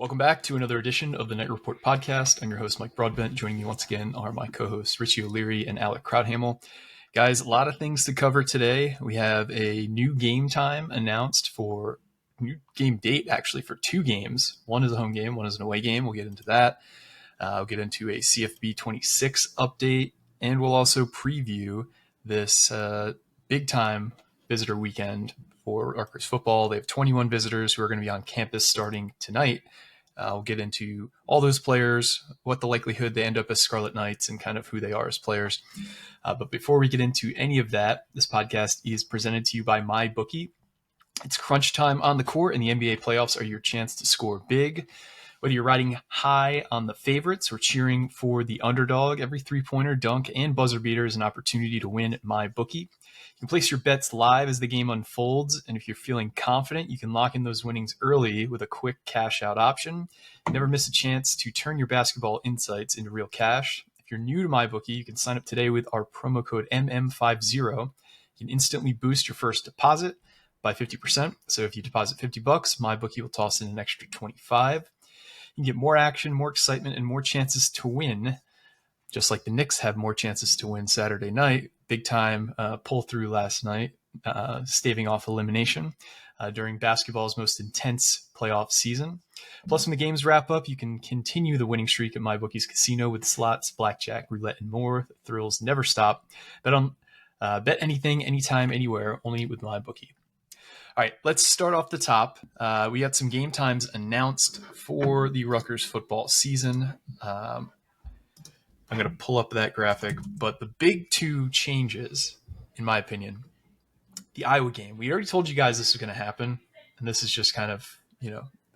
Welcome back to another edition of the Night Report podcast. I'm your host, Mike Broadbent. Joining me once again are my co-hosts, Richie O'Leary and Alec Crowdhamel. Guys, a lot of things to cover today. We have a new game time announced for new game date, actually, for two games. One is a home game, one is an away game. We'll get into that. We'll get into a CFB 26 update, and we'll also preview this big-time visitor weekend for Rutgers football. They have 21 visitors who are going to be on campus starting tonight. We'll get into all those players, what the likelihood they end up as Scarlet Knights, and kind of who they are as players. But before we get into any of that, this podcast is presented to you by MyBookie. It's crunch time on the court, and the NBA playoffs are your chance to score big. Whether you're riding high on the favorites or cheering for the underdog, every three-pointer, dunk, and buzzer beater is an opportunity to win at MyBookie. You can place your bets live as the game unfolds, and if you're feeling confident, you can lock in those winnings early with a quick cash-out option. Never miss a chance to turn your basketball insights into real cash. If you're new to MyBookie, you can sign up today with our promo code MM50. You can instantly boost your first deposit by 50%. So if you deposit $50, MyBookie will toss in an extra $25. You can get more action, more excitement, and more chances to win, just like the Knicks have more chances to win Saturday night. Big time pull through last night, staving off elimination during basketball's most intense playoff season. Plus, when the games wrap up, you can continue the winning streak at MyBookie's casino with slots, blackjack, roulette, and more. The thrills never stop. Bet anything, anytime, anywhere, only with MyBookie. All right, let's start off the top. We got some game times announced for the Rutgers football season. I'm going to pull up that graphic, but the big two changes, in my opinion, the Iowa game. We already told you guys this was going to happen, and this is just kind of,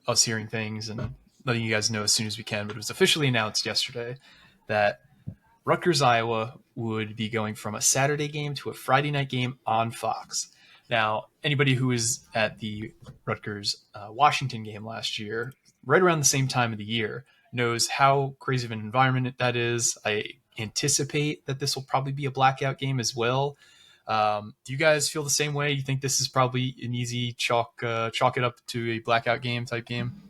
us hearing things and letting you guys know as soon as we can, but it was officially announced yesterday that Rutgers, Iowa would be going from a Saturday game to a Friday night game on Fox. Now, anybody who was at the Rutgers Washington game last year, right around the same time of the year, knows how crazy of an environment that is. I anticipate that this will probably be a blackout game as well. Do you guys feel the same way? You think this is probably an easy chalk it up to a blackout game type game?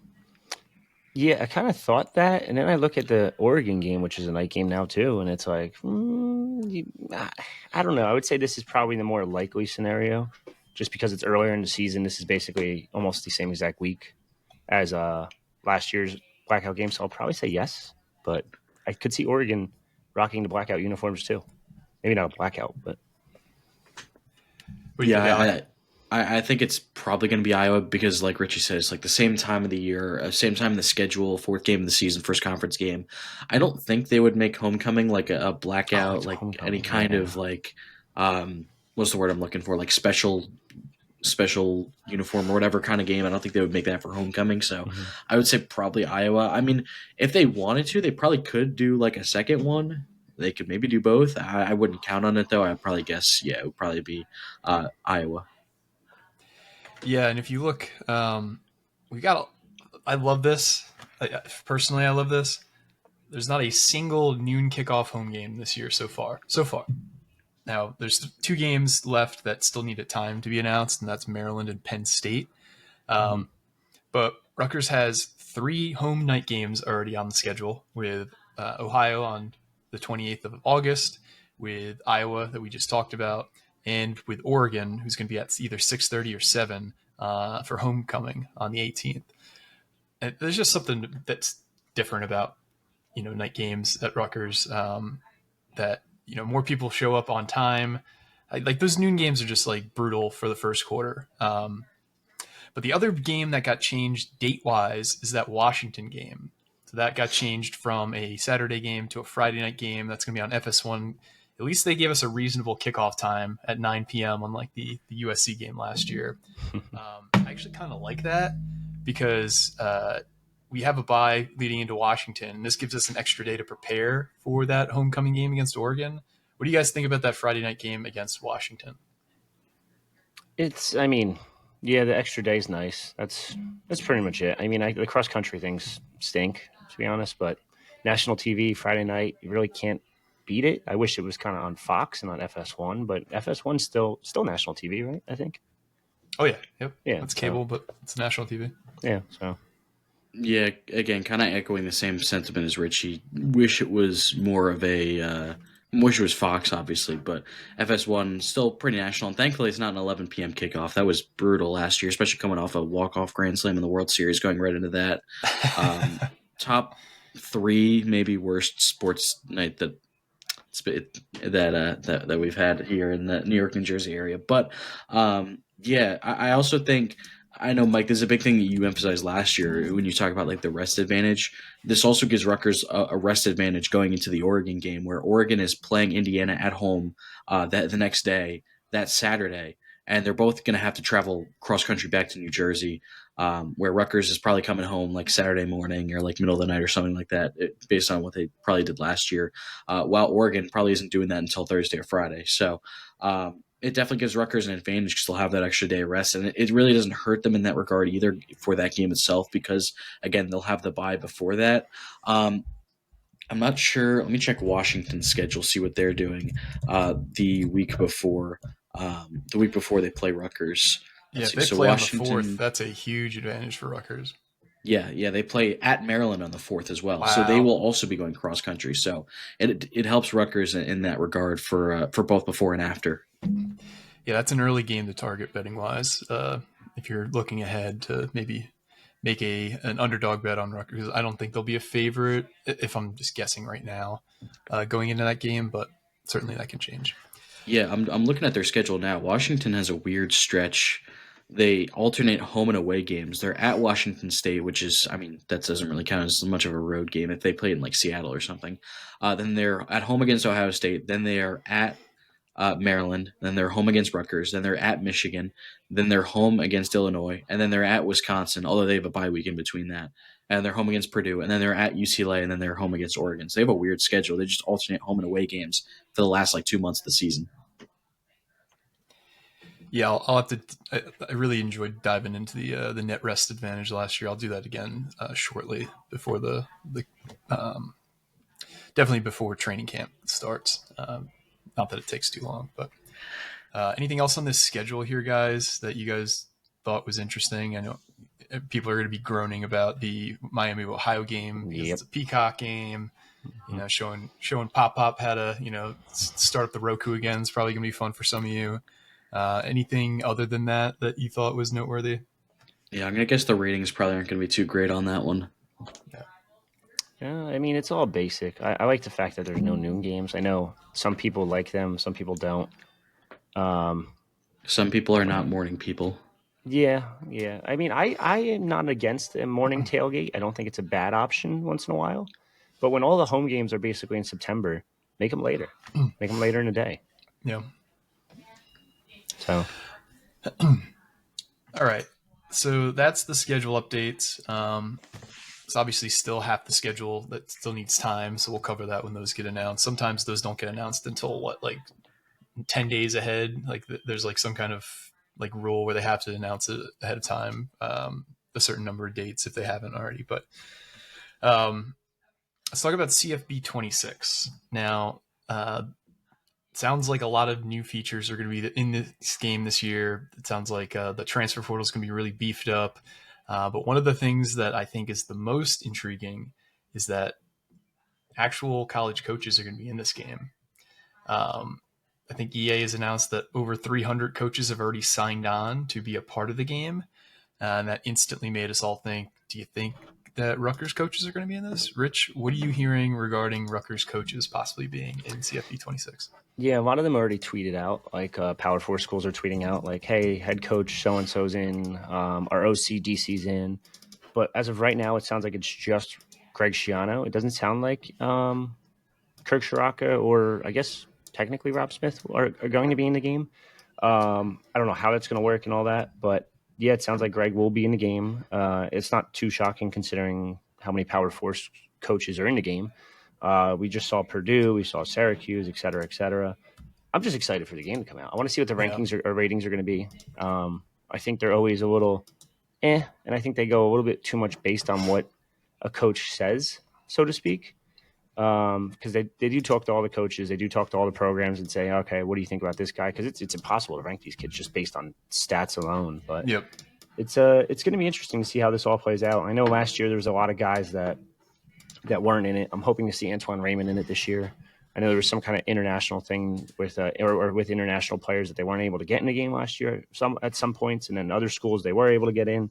Yeah, I kind of thought that, and then I look at the Oregon game, which is a night game now too, and it's like, I don't know. I would say this is probably the more likely scenario, just because it's earlier in the season. This is basically almost the same exact week as last year's blackout game, so I'll probably say yes, but I could see Oregon rocking the blackout uniforms too. Maybe not a blackout, but... I think it's probably going to be Iowa because, like Richie says, like the same time of the year, same time in the schedule, fourth game of the season, first conference game. I don't think they would make homecoming like a blackout, like any kind of like, what's the word I'm looking for? Like special uniform or whatever kind of game. I don't think they would make that for homecoming. So I would say probably Iowa. I mean, if they wanted to, they probably could do like a second one. They could maybe do both. I wouldn't count on it though. I'd probably guess, it would probably be Iowa. Yeah, and if you look, I love this. Personally, I love this. There's not a single noon kickoff home game this year so far. Now, there's two games left that still need a time to be announced, and that's Maryland and Penn State. But Rutgers has 3 home night games already on the schedule, with Ohio on the 28th of August, with Iowa that we just talked about, and with Oregon, who's going to be at either 6:30 or 7 for homecoming on the 18th. And there's just something that's different about, night games at Rutgers that, more people show up on time. Like those noon games are just like brutal for the first quarter. But the other game that got changed date-wise is that Washington game. So that got changed from a Saturday game to a Friday night game. That's going to be on FS1. At least they gave us a reasonable kickoff time at 9 p.m. unlike the USC game last year. I actually kind of like that because we have a bye leading into Washington. This gives us an extra day to prepare for that homecoming game against Oregon. What do you guys think about that Friday night game against Washington? The extra day is nice. That's pretty much it. I mean, the cross-country things stink, to be honest, but national TV, Friday night, you really can't beat it. I wish it was kind of on Fox and on FS1, but FS1's still national TV, right? I think. Oh yeah, yep. Yeah, it's cable, but it's national TV. Yeah, so Yeah, again, kind of echoing the same sentiment as Richie. Wish it was more of a. Wish it was Fox, obviously, but FS1 still pretty national, and thankfully it's not an 11 p.m. kickoff. That was brutal last year, especially coming off a walk-off grand slam in the World Series, going right into that. Top three, maybe worst sports night that we've had here in the New York, New Jersey area. But yeah, I also think I know, Mike. This is a big thing that you emphasized last year when you talk about like the rest advantage. This also gives Rutgers a rest advantage going into the Oregon game, where Oregon is playing Indiana at home that the next day, that Saturday, and they're both going to have to travel cross country back to New Jersey. Where Rutgers is probably coming home like Saturday morning or like middle of the night or something like that, based on what they probably did last year. While Oregon probably isn't doing that until Thursday or Friday. So it definitely gives Rutgers an advantage because they'll have that extra day of rest. And it really doesn't hurt them in that regard either for that game itself because, again, they'll have the bye before that. I'm not sure. Let me check Washington's schedule, see what they're doing the week before. The week before they play Rutgers. Yeah, Let's if see. they So play on the 4th, Washington, that's a huge advantage for Rutgers. yeah, they play at Maryland on the 4th as well. So they Wow. will also be going cross country. So it helps Rutgers in that regard for both before and after. Yeah, that's an early game to target betting wise. If you're looking ahead to maybe make an underdog bet on Rutgers, I don't think they'll be a favorite if I'm just guessing right now going into that game, but certainly that can change. Yeah, I'm looking at their schedule now. Washington has a weird stretch. They alternate home and away games. They're at Washington State, which is, I mean, that doesn't really count as much of a road game if they play in like Seattle or something. Then they're at home against Ohio State. Then they are at Maryland. Then they're home against Rutgers. Then they're at Michigan. Then they're home against Illinois. And then they're at Wisconsin, although they have a bye week in between that. And they're home against Purdue. And then they're at UCLA. And then they're home against Oregon. So they have a weird schedule. They just alternate home and away games for the last like 2 months of the season. Yeah, I'll have to. I really enjoyed diving into the net rest advantage last year. I'll do that again shortly before the definitely before training camp starts. Not that it takes too long, but anything else on this schedule here, guys, that you guys thought was interesting? I know people are going to be groaning about the Miami Ohio game because it's a Peacock game. You know, showing Pop how to start up the Roku again is probably going to be fun for some of you. Anything other than that you thought was noteworthy? Yeah, I'm gonna guess the ratings probably aren't gonna be too great on that one. Yeah, I mean, it's all basic. I like the fact that there's no noon games. I know some people like them, some people don't. Some people are not morning people. Yeah. I mean, I am not against a morning tailgate. I don't think it's a bad option once in a while. But when all the home games are basically in September, make them later. Make them later in the day. Yeah. So, all right. So that's the schedule updates. It's obviously still half the schedule that still needs time, so we'll cover that when those get announced. Sometimes those don't get announced until like 10 days ahead. Like there's like some kind of like rule where they have to announce it ahead of time, a certain number of dates if they haven't already. But let's talk about CFB 26 now. Sounds like a lot of new features are going to be in this game this year. It sounds like the transfer portal is going to be really beefed up. But one of the things that I think is the most intriguing is that actual college coaches are going to be in this game. I think EA has announced that over 300 coaches have already signed on to be a part of the game. And that instantly made us all think, do you think that Rutgers coaches are going to be in this? Rich, what are you hearing regarding Rutgers coaches possibly being in CFB 26? yeah, a lot of them already tweeted out, like Power 4 schools are tweeting out, like, hey, head coach so-and-so's in, our OC DC's in. But as of right now, it sounds like it's just Greg Schiano. It doesn't sound like Kirk Shiraka or I guess technically Rob Smith are going to be in the game. I don't know how that's going to work and all that, but yeah, it sounds like Greg will be in the game. It's not too shocking considering how many Power 4 coaches are in the game. We just saw Purdue, we saw Syracuse, et cetera, et cetera. I'm just excited for the game to come out. I want to see what the rankings or ratings are going to be. I think they're always a little and I think they go a little bit too much based on what a coach says, so to speak. Because they do talk to all the coaches, they do talk to all the programs and say, okay, what do you think about this guy? Because it's impossible to rank these kids just based on stats alone. But Yep. it's going to be interesting to see how this all plays out. I know last year there was a lot of guys that weren't in it. I'm hoping to see Antoine Raymond in it this year. I know there was some kind of international thing with or with international players that they weren't able to get in the game last year. At some points, and then other schools they were able to get in.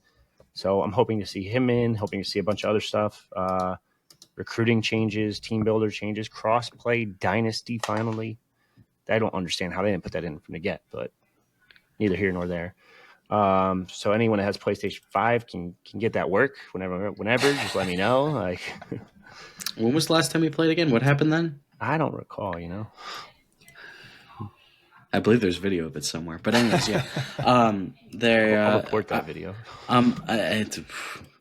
So I'm hoping to see him in. Hoping to see a bunch of other stuff. Recruiting changes, team builder changes, cross play dynasty. Finally, I don't understand how they didn't put that in from the get, but neither here nor there. So anyone that has PlayStation 5 can get that work whenever. Just let me know. Like, when was the last time we played again? What happened then? I don't recall. I believe there's video of it somewhere. But anyways, yeah. I'll report that video.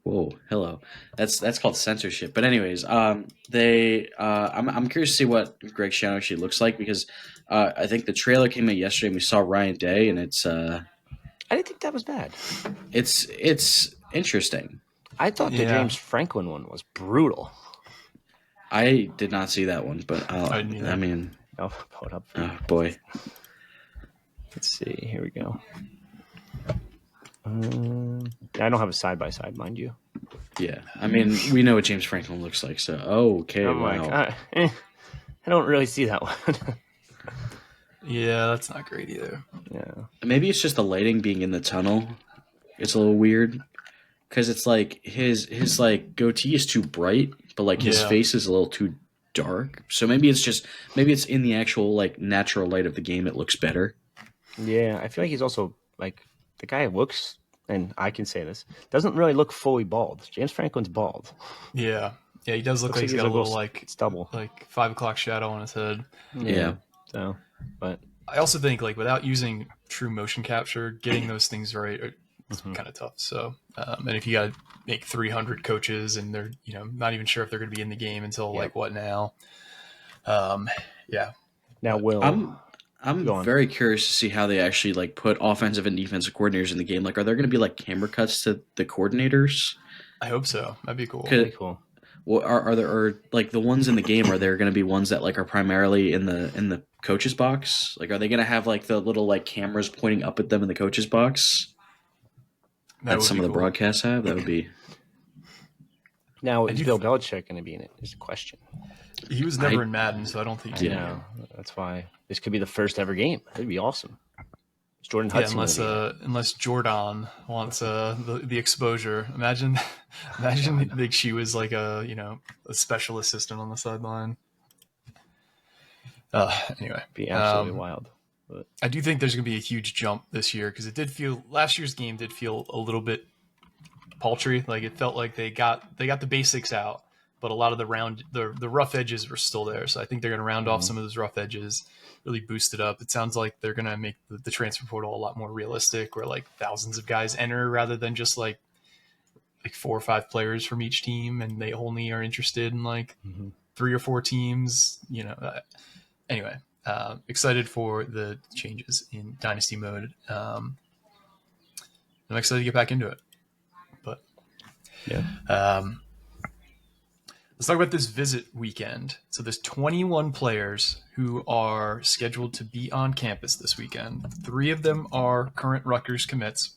Whoa, hello. That's called censorship. But anyways, I'm curious to see what Greg Schiano actually looks like, because I think the trailer came out yesterday and we saw Ryan Day, and it's I didn't think that was bad. It's interesting. I thought the James Franklin one was brutal. I did not see that one, but I mean, I'll pull it up. Oh boy. Let's see. Here we go. I don't have a side by side, mind you. Yeah, I mean, we know what James Franklin looks like, so okay. I'm like, I don't really see that one. Yeah, that's not great either. Yeah, maybe it's just the lighting being in the tunnel. It's a little weird because it's like his like goatee is too bright, but like his face is a little too dark. So maybe it's in the actual like natural light of the game it looks better. Yeah, I feel like he's also like the guy looks, and I can say this, doesn't really look fully bald. James Franklin's bald. Yeah, he does look like he's got a little like stubble, like 5 o'clock shadow on his head. Yeah. So, but I also think like without using true motion capture, getting those things right is kind of tough. So, and if you got to make 300 coaches and they're not even sure if they're going to be in the game until like what now? Yeah. Now, I'm very curious to see how they actually like put offensive and defensive coordinators in the game. Like, are there going to be like camera cuts to the coordinators? I hope so. That'd be cool. That'd be cool. Well, are there like the ones in the game? Are there going to be ones that like are primarily in the coach's box? Like, are they going to have like the little like cameras pointing up at them in the coach's box? That some of the broadcasts have. That would be. Now, is Bill Belichick going to be in it? Is a question. He was never in Madden, so I don't think. Yeah, that's why this could be the first ever game. That'd be awesome. It's Jordan Hudson. Unless Jordan wants the exposure. Imagine like she was like a special assistant on the sideline. Anyway, be absolutely wild. But I do think there's going to be a huge jump this year because it did feel last year's game did feel a little bit paltry. Like it felt like they got the basics out, but a lot of the rough edges were still there. So I think they're going to round off some of those rough edges, really boost it up. It sounds like they're going to make the transfer portal a lot more realistic, where like thousands of guys enter rather than just like 4 or 5 players from each team, and they only are interested in like 3 or 4 teams. Anyway, excited for the changes in Dynasty mode. I'm excited to get back into it. But let's talk about this visit weekend. So there's 21 players who are scheduled to be on campus this weekend. 3 of them are current Rutgers commits.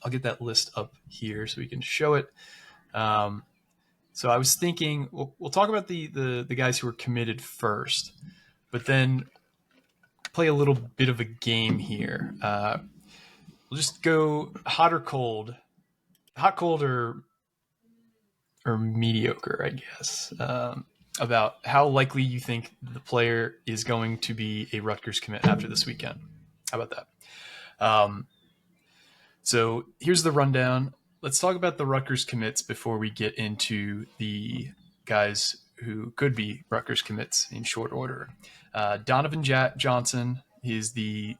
I'll get that list up here so we can show it. So I was thinking we'll talk about the guys who are committed first, but then play a little bit of a game here. We'll just go hot or cold. Hot, cold, or mediocre, I guess, about how likely you think the player is going to be a Rutgers commit after this weekend. How about that? So here's the rundown. Let's talk about the Rutgers commits before we get into the guys who could be Rutgers commits in short order. Donovan Johnson is the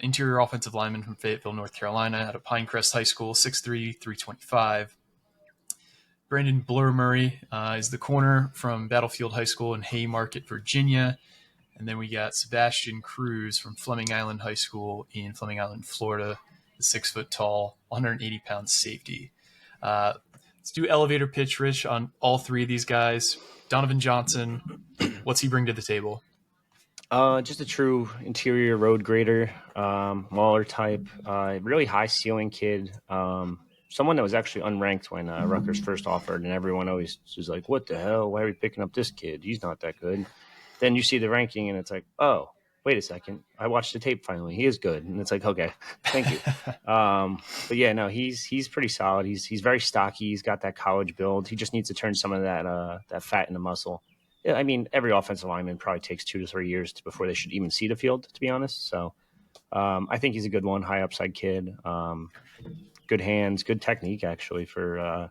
interior offensive lineman from Fayetteville, North Carolina, out of Pinecrest High School, 6'3", 325. Brandon Blur Murray is the corner from Battlefield High School in Haymarket, Virginia. And then we got Sebastian Cruz from Fleming Island High School in Fleming Island, Florida, the 6-foot-tall, 180-pound safety. Let's do elevator pitch, Rich, on all 3 of these guys. Donovan Johnson, what's he bring to the table? Just a true interior road grader, Mauler type, really high ceiling kid. Someone that was actually unranked when Rutgers first offered, and everyone always was like, "What the hell? Why are we picking up this kid? He's not that good." Then you see the ranking, and it's like, "Oh, wait a second! I watched the tape finally. He is good." And it's like, "Okay, thank you." But yeah, no, he's pretty solid. He's very stocky. He's got that college build. He just needs to turn some of that fat into muscle. Yeah, I mean, every offensive lineman probably takes 2 to 3 years before they should even see the field, to be honest. So I think he's a good one, high upside kid. Good hands, good technique, actually. I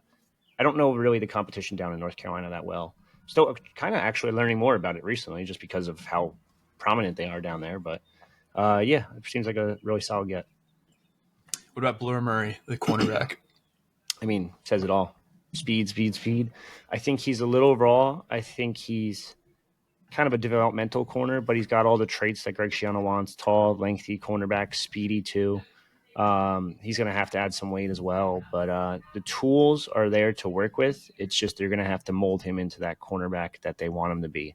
don't know really the competition down in North Carolina that well. Still kind of actually learning more about it recently just because of how prominent they are down there. But yeah, it seems like a really solid get. What about Blur Murray, the cornerback? I mean, says it all. Speed, speed, speed. I think he's a little raw. I think he's kind of a developmental corner, but he's got all the traits that Greg Schiano wants: tall, lengthy cornerback, speedy too. He's going to have to add some weight as well, but the tools are there to work with. It's just they're going to have to mold him into that cornerback that they want him to be.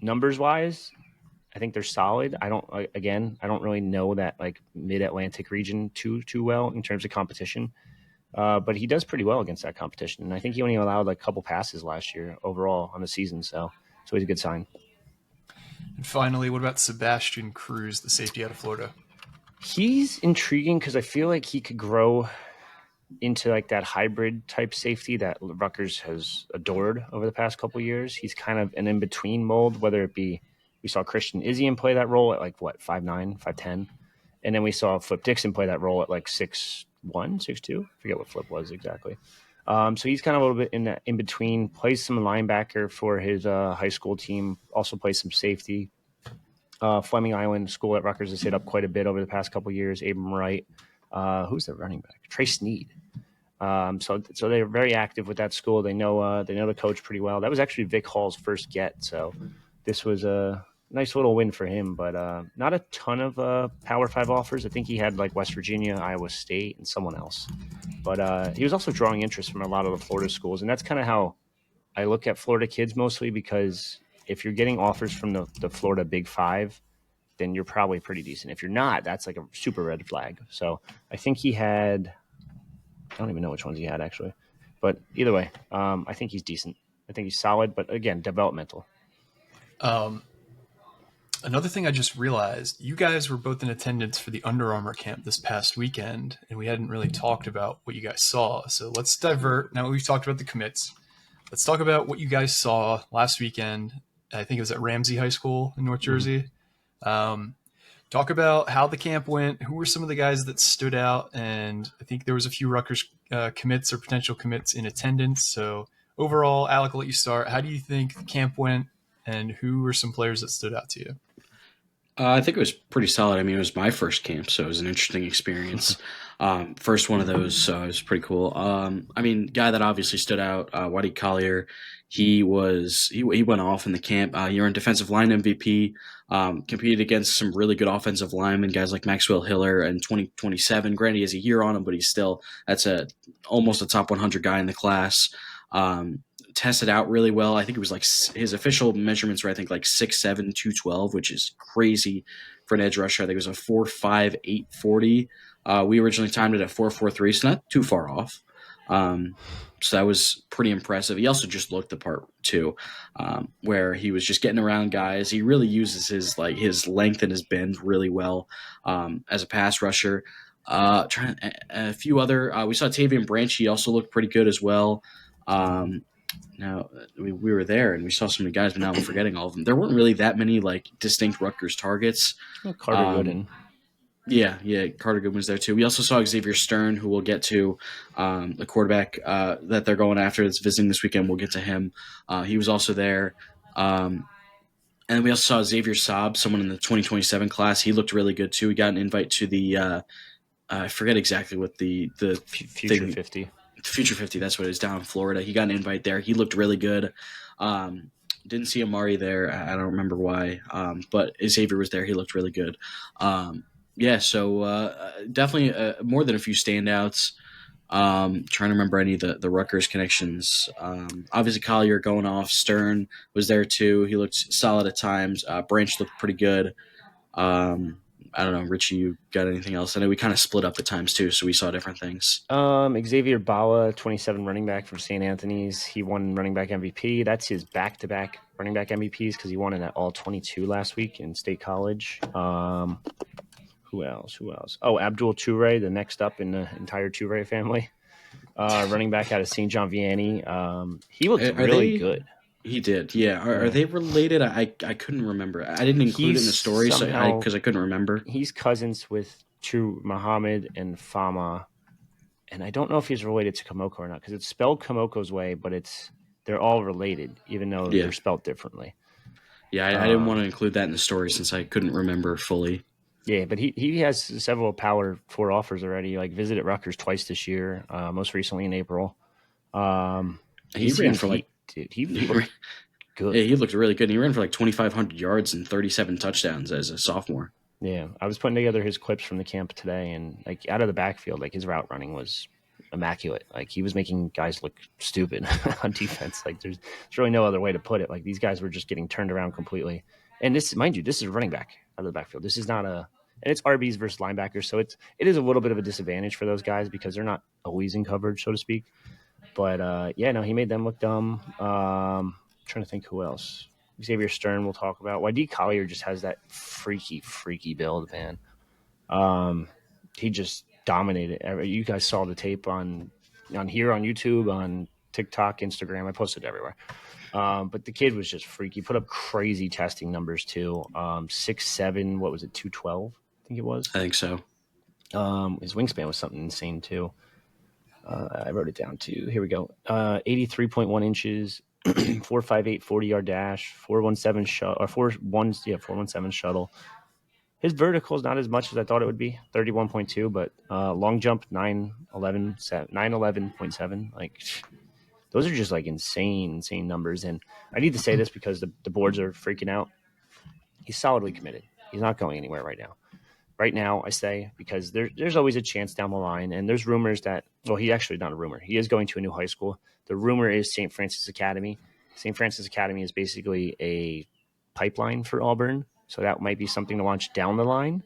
Numbers wise, I think they're solid. I don't really know that like Mid Atlantic region too well in terms of competition. But he does pretty well against that competition. And I think he only allowed like a couple passes last year overall on the season. So it's always a good sign. And finally, what about Sebastian Cruz, the safety out of Florida? He's intriguing because I feel like he could grow into like that hybrid type safety that Rutgers has adored over the past couple of years. He's kind of an in-between mold, whether it be we saw Christian Izzian play that role at like what, 5'9", 5'10", and then we saw Flip Dixon play that role at like 6'1", 6'2". I forget what Flip was exactly. So he's kind of a little bit in between. Plays some linebacker for his high school team. Also plays some safety. Fleming Island School at Rutgers has hit up quite a bit over the past couple of years. Abram Wright. Who's the running back? Trey Sneed. So they're very active with that school. They know the coach pretty well. That was actually Vic Hall's first get. So this was a nice little win for him, but not a ton of Power 5 offers. I think he had like West Virginia, Iowa State, and someone else. But he was also drawing interest from a lot of the Florida schools, and that's kind of how I look at Florida kids mostly, because if you're getting offers from the Florida Big Five, then you're probably pretty decent. If you're not, that's like a super red flag. So I think he had, I don't even know which ones he had actually, but either way, I think he's decent. I think he's solid, but again, developmental. Another thing I just realized, you guys were both in attendance for the Under Armour camp this past weekend, and we hadn't really talked about what you guys saw. So let's divert. Now we've talked about the commits. Let's talk about what you guys saw last weekend. I think it was at Ramsey High School in North Jersey. Talk about how the camp went. Who were some of the guys that stood out? And I think there was a few Rutgers commits or potential commits in attendance. So overall, Alec, I'll let you start. How do you think the camp went, and who were some players that stood out to you? I think it was pretty solid. I mean, it was my first camp, so it was an interesting experience. First one of those, so it was pretty cool. I mean, guy that obviously stood out, Waddy Collier. He went off in the camp. He earned defensive line MVP. Competed against some really good offensive linemen, guys like Maxwell Hiller and 2027. Granted, he has a year on him, but that's almost a top 100 guy in the class. Tested out really well. I think it was like his official measurements were, I think, like 6'7", 212, which is crazy for an edge rusher. I think it was a 4'5", 840. We originally timed it at 4'4'3", so not too far off. So that was pretty impressive. He also just looked the part too, where he was just getting around guys. He really uses his length and his bend really well as a pass rusher. Trying a few other. We saw Tavian Branch. He also looked pretty good as well. Now we were there and we saw so many guys, but now I'm forgetting all of them. There weren't really that many like distinct Rutgers targets. Carter Gooden. Yeah, Carter Goodwin was there too. We also saw Xavier Stern, who we'll get to, the quarterback that they're going after that's visiting this weekend. We'll get to him. He was also there. And we also saw Xavier Saab, someone in the 2027 class. He looked really good too. He got an invite to the I forget exactly what the Future 50. Future 50, that's what it is, down in Florida. He got an invite there. He looked really good. Didn't see Amari there. I don't remember why. But Xavier was there. He looked really good. So definitely more than a few standouts. Trying to remember any of the Rutgers connections. Obviously, Collier going off. Stern was there too. He looked solid at times. Branch looked pretty good. I don't know, Richie, you got anything else? I know we kind of split up at times too, so we saw different things. Xavier Bala, 27 running back from St. Anthony's. He won running back MVP. That's his back-to-back running back MVPs because he won it at all 22 last week in State College. Who else? Oh, Abdul Toure, the next up in the entire Toure family. Running back out of St. John Vianney. He looked really good. He did, yeah. Are they related? I couldn't remember. I didn't include it in the story because I couldn't remember. He's cousins with True Muhammad and Fama, and I don't know if he's related to Komoko or not because it's spelled Komoko's way, but they're all related, even though they're spelled differently. Yeah, I didn't want to include that in the story since I couldn't remember fully. Yeah, but he has several Power 4 offers already. Like visited Rutgers twice this year, most recently in April. He ran for like. Dude, he looked good. Yeah, he looked really good. He ran for like 2,500 yards and 37 touchdowns as a sophomore. Yeah, I was putting together his clips from the camp today, and like out of the backfield, like his route running was immaculate. Like he was making guys look stupid on defense. Like there's really no other way to put it. Like these guys were just getting turned around completely. And this, mind you, this is a running back out of the backfield. This is not and it's RBs versus linebackers, so it is a little bit of a disadvantage for those guys because they're not always in coverage, so to speak. But he made them look dumb. Trying to think who else. Xavier Stern we'll talk about. YD Collier just has that freaky build, man. He just dominated. You guys saw the tape on here on YouTube, on TikTok, Instagram. I posted it everywhere. But the kid was just freaky. Put up crazy testing numbers too. 6'7", what was it, 212? I think it was. I think so. His wingspan was something insane too. I wrote it down too. Here we go. 83.1 inches, 4.58 40-yard dash, 4.17 shuttle, or 4.17 shuttle. His vertical is not as much as I thought it would be, 31.2, but long jump 911.7. Like those are just like insane numbers. And I need to say this because the boards are freaking out. He's solidly committed. He's not going anywhere right now. Right now, I say, because there's always a chance down the line, and there's rumors that, well, he actually not a rumor. He is going to a new high school. The rumor is St. Francis Academy. St. Francis Academy is basically a pipeline for Auburn, so that might be something to watch down the line.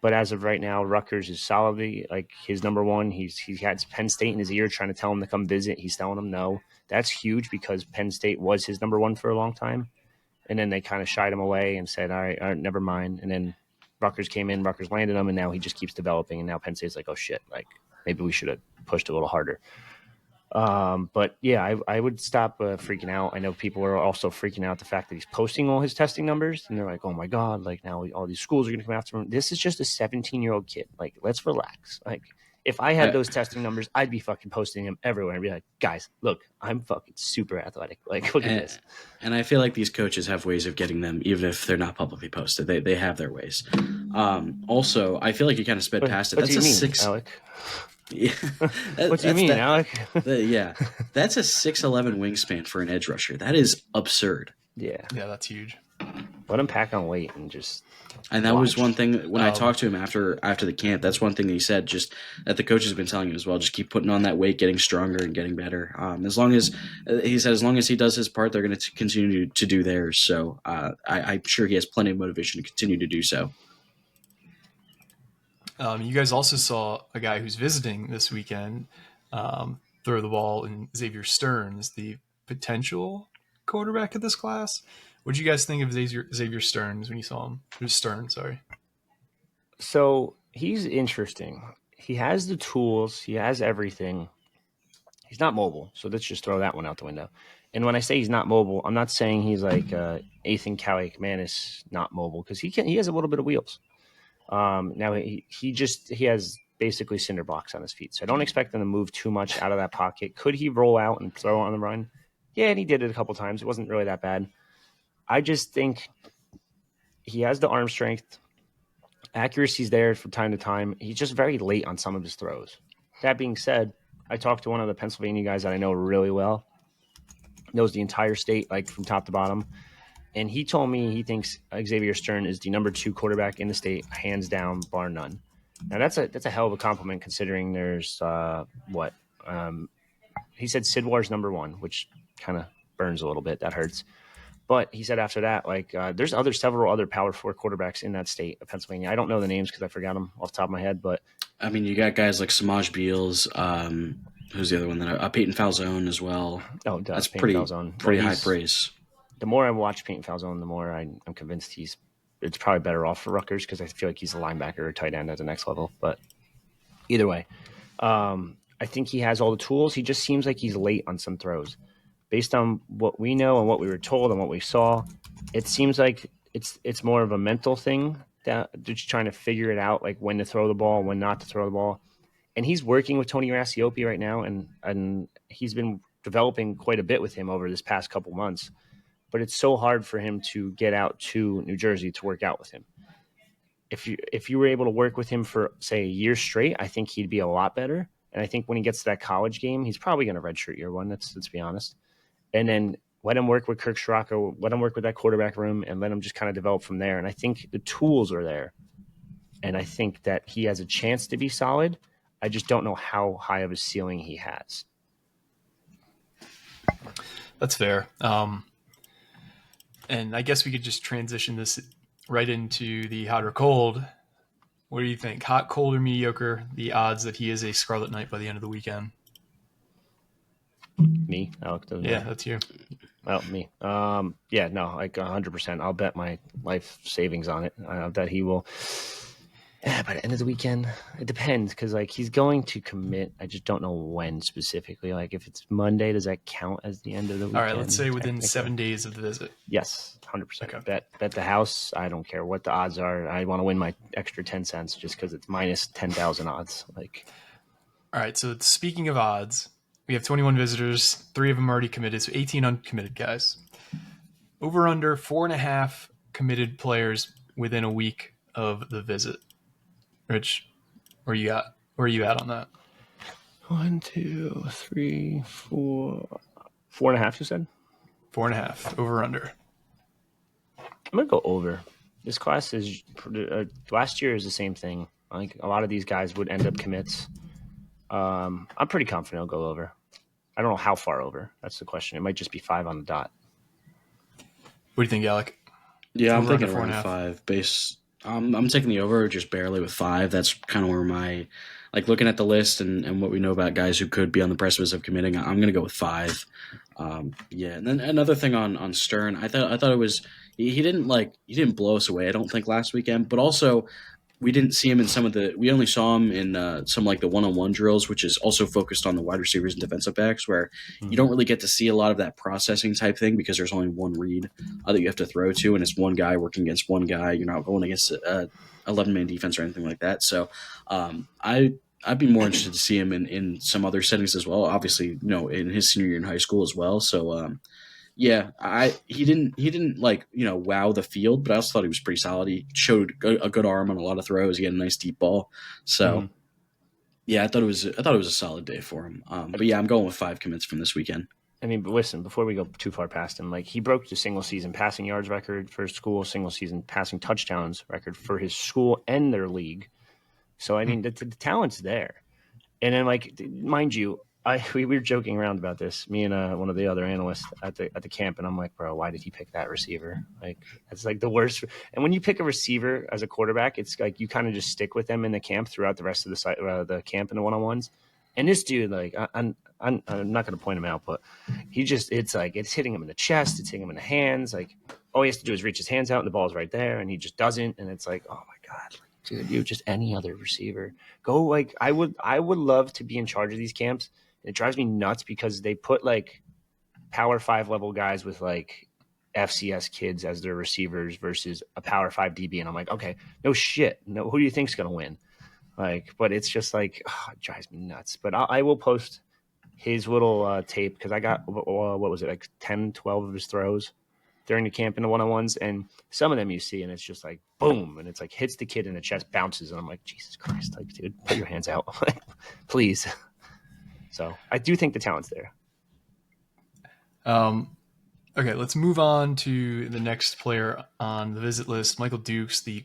But as of right now, Rutgers is solidly like his number one. He had Penn State in his ear trying to tell him to come visit. He's telling him no. That's huge because Penn State was his number one for a long time, and then they kind of shied him away and said, all right, never mind. And then Rutgers came in, Rutgers landed him, and now he just keeps developing. And now Penn State's like, oh shit, like maybe we should have pushed a little harder. But yeah, I would stop freaking out. I know people are also freaking out the fact that he's posting all his testing numbers, and they're like, oh my god, like now all these schools are going to come after him. This is just a 17-year-old kid. Like, let's relax. Like, if I had those testing numbers, I'd be fucking posting them everywhere and be like, guys, look, I'm fucking super athletic. Like, look at this. And I feel like these coaches have ways of getting them, even if they're not publicly posted. They have their ways. Also, I feel like you kind of sped past it. That's a 6, Alec. Yeah. What do you mean, Alec? Yeah. That's a 6'11" wingspan for an edge rusher. That is absurd. Yeah. Yeah, that's huge. Let him pack on weight and just. And that was one thing when I talked to him after the camp. That's one thing that he said, just that the coach has been telling him as well. Just keep putting on that weight, getting stronger and getting better. As long as he said, as long as he does his part, they're going to continue to do theirs. So I'm sure he has plenty of motivation to continue to do so. You guys also saw a guy who's visiting this weekend throw the ball in Xavier Stearns, the potential quarterback of this class. What did you guys think of Xavier Stearns when you saw him? It was Stern, sorry. So he's interesting. He has the tools. He has everything. He's not mobile, so let's just throw that one out the window. And when I say he's not mobile, I'm not saying he's like Ethan Kaliakmanis not mobile, because he has a little bit of wheels. Now he has basically cinder blocks on his feet, so I don't expect him to move too much out of that pocket. Could he roll out and throw on the run? Yeah, and he did it a couple times. It wasn't really that bad. I just think he has the arm strength. Accuracy's there from time to time. He's just very late on some of his throws. That being said, I talked to one of the Pennsylvania guys that I know really well. Knows the entire state, like from top to bottom. And he told me he thinks Xavier Stern is the number 2 quarterback in the state, hands down, bar none. Now that's a hell of a compliment considering there's he said Sidwar's number one, which kind of burns a little bit. That hurts. But he said after that, like there's several other Power 4 quarterbacks in that state of Pennsylvania. I don't know the names because I forgot them off the top of my head. But I mean, you got guys like Samaj Beals. Who's the other one that Peyton Falzone as well? Oh, that's Peyton pretty Falzone. pretty high praise. The more I watch Peyton Falzone, the more I'm convinced it's probably better off for Rutgers because I feel like he's a linebacker or tight end at the next level. But either way, I think he has all the tools. He just seems like he's late on some throws. Based on what we know and what we were told and what we saw, it seems like it's more of a mental thing that they're just trying to figure it out, like when to throw the ball, when not to throw the ball. And he's working with Tony Rasiopi right now, and he's been developing quite a bit with him over this past couple months. But it's so hard for him to get out to New Jersey to work out with him. If you were able to work with him for, say, a year straight, I think he'd be a lot better. And I think when he gets to that college game, he's probably going to redshirt year one. Let's be honest. And then let him work with Kirk Straka, let him work with that quarterback room, and let him just kind of develop from there. And I think the tools are there. And I think that he has a chance to be solid. I just don't know how high of a ceiling he has. That's fair. And I guess we could just transition this right into the hot or cold. What do you think? Hot, cold, or mediocre? The odds that he is a Scarlet Knight by the end of the weekend. Me, Alec, doesn't Yeah, matter. that's you. Well, me. Yeah, no, like 100%. I'll bet my life savings on it. That he will. Yeah, by the end of the weekend, it depends because like he's going to commit. I just don't know when specifically. Like if it's Monday, does that count as the end of the weekend? All right, let's say within 7 days of the visit. Yes, 100%. Okay. Bet the house. I don't care what the odds are. I want to win my extra 10 cents just because it's minus 10,000 odds. Like, all right. So speaking of odds, we have 21 visitors. 3 of them already committed, so 18 uncommitted guys. Over under 4.5 committed players within a week of the visit. Rich, where are you at on that? 1, 2, 3, 4, 4.5. You said 4.5 over under. I'm gonna go over. This class is last year is the same thing. I think a lot of these guys would end up commits. I'm pretty confident I'll go over. I don't know how far over. That's the question. It might just be 5 on the dot. What do you think, Alec? Yeah, I'm Over thinking under around 4.5. 5. I'm taking the over just barely with 5. That's kind of where my, like looking at the list and what we know about guys who could be on the precipice of committing, I'm going to go with 5. Yeah, and then another thing on Stern, I thought it was he didn't blow us away. I don't think last weekend, but also we didn't see him in we only saw him in some like the one-on-one drills, which is also focused on the wide receivers and defensive backs, where you don't really get to see a lot of that processing type thing because there's only one read that you have to throw to, and it's one guy working against one guy. You're not going against a 11-man defense or anything like that. So I'd be more interested to see him in some other settings as well. Obviously, in his senior year in high school as well. So yeah, he didn't like wow the field, but I also thought he was pretty solid. He showed a good arm on a lot of throws. He had a nice deep ball. So yeah, I thought it was a solid day for him. But yeah, I'm going with 5 commits from this weekend. I mean, but listen, before we go too far past him, like he broke the single season passing yards record for his school, single season passing touchdowns record for his school and their league. So I mean, the talent's there. And then, like, mind you, we were joking around about this, me and one of the other analysts at the camp, and I'm like, bro, why did he pick that receiver? Like, it's like the worst. And when you pick a receiver as a quarterback, it's like you kind of just stick with them in the camp throughout the rest of the camp and the one-on-ones. And this dude, like, I'm not going to point him out, but it's like it's hitting him in the chest, it's hitting him in the hands. Like, all he has to do is reach his hands out, and the ball's right there, and he just doesn't. And it's like, oh my god. Dude, you just any other receiver. Go like I would love to be in charge of these camps. It drives me nuts because they put like Power 5 level guys with like FCS kids as their receivers versus a Power 5 DB, and I'm like, okay, no shit. No, who do you think's gonna win? Like, but it's just like it drives me nuts. But I will post his little tape because I got what was it, like 10, 12 of his throws during the camp in the one-on-ones, and some of them you see and it's just like boom, and it's like hits the kid in the chest, bounces, and I'm like, Jesus Christ, like, dude, put your hands out. Please. So I do think the talent's there. Okay, let's move on to the next player on the visit list, Michael Dukes, the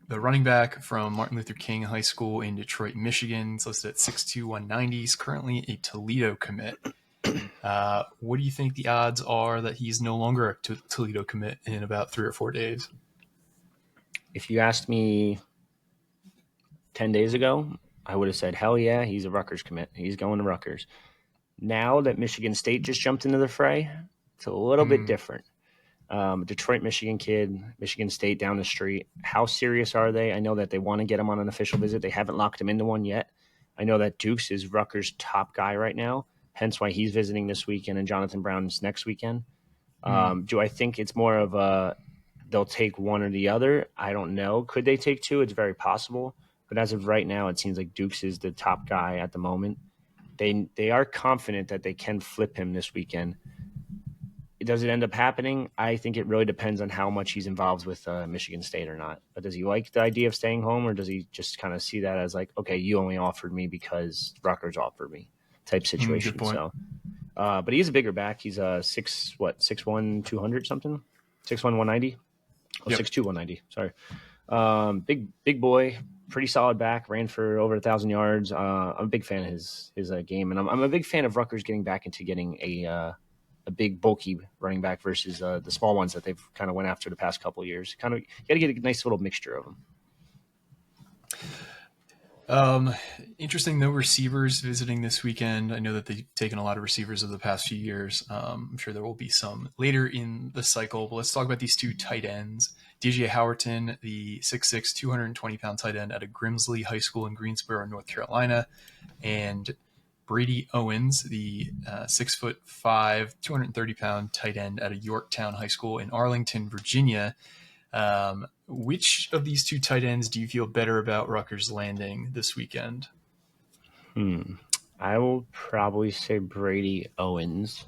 running back from Martin Luther King High School in Detroit, Michigan. He's listed at 6'2", 190. He's currently a Toledo commit. What do you think the odds are that he's no longer a Toledo commit in about 3 or 4 days? If you asked me 10 days ago, I would have said, hell yeah, he's a Rutgers commit. He's going to Rutgers. Now that Michigan State just jumped into the fray, it's a little bit different. Detroit, Michigan kid, Michigan State down the street. How serious are they? I know that they want to get him on an official visit. They haven't locked him into one yet. I know that Dukes is Rutgers' top guy right now, hence why he's visiting this weekend and Jonathan Brown's next weekend. Do I think it's more of they'll take one or the other? I don't know. Could they take two? It's very possible. But as of right now, it seems like Dukes is the top guy at the moment. They are confident that they can flip him this weekend. Does it end up happening? I think it really depends on how much he's involved with Michigan State or not. But does he like the idea of staying home, or does he just kind of see that as like, okay, you only offered me because Rutgers offered me type situation? So, but he's a bigger back. He's 6'1", 200 something, 6'1", 190, or 6'2", 190. Sorry, big boy. Pretty solid back, ran for over 1,000 yards. I'm a big fan of his game, and I'm a big fan of Rutgers getting back into getting a big, bulky running back versus the small ones that they've kind of went after the past couple of years. Kind of, you got to get a nice little mixture of them. Interesting, no receivers visiting this weekend. I know that they've taken a lot of receivers over the past few years. I'm sure there will be some later in the cycle, but let's talk about these two tight ends. DJ Howerton, the 6'6", 220-pound tight end out of Grimsley High School in Greensboro, North Carolina, and Brady Owens, the 6'5", 230-pound tight end out of Yorktown High School in Arlington, Virginia. Which of these two tight ends do you feel better about Rutgers landing this weekend? I will probably say Brady Owens.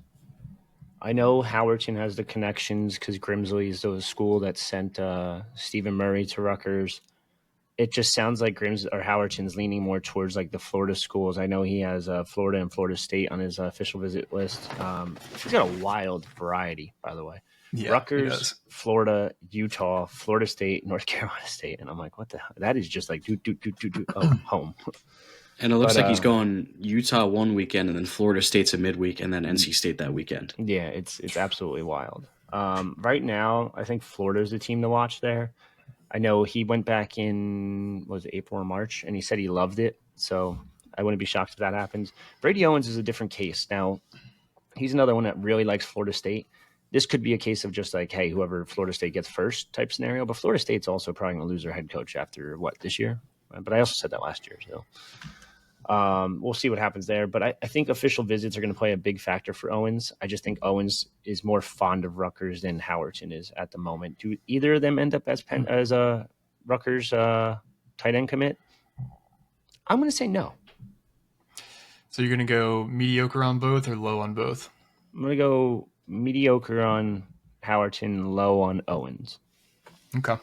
I know Howerton has the connections because Grimsley is the school that sent Stephen Murray to Rutgers. It just sounds like Howerton's leaning more towards like the Florida schools. I know he has Florida and Florida State on his official visit list. He's got a wild variety, by the way. Yeah, Rutgers, Florida, Utah, Florida State, North Carolina State. And I'm like, what the hell? That is just like, home. And it looks like he's going Utah one weekend, and then Florida State's a midweek, and then NC State that weekend. Yeah, it's absolutely wild. Right now, I think Florida's the team to watch there. I know he went back in, was it April or March, and he said he loved it. So I wouldn't be shocked if that happens. Brady Owens is a different case. Now, he's another one that really likes Florida State. This could be a case of just like, hey, whoever Florida State gets first type scenario. But Florida State's also probably going to lose their head coach after, this year? But I also said that last year, so. We'll see what happens there. But I think official visits are going to play a big factor for Owens. I just think Owens is more fond of Rutgers than Howerton is at the moment. Do either of them end up as a Rutgers tight end commit? I'm going to say no. So you're going to go mediocre on both or low on both? I'm going to go mediocre on Howerton, low on Owens. Okay.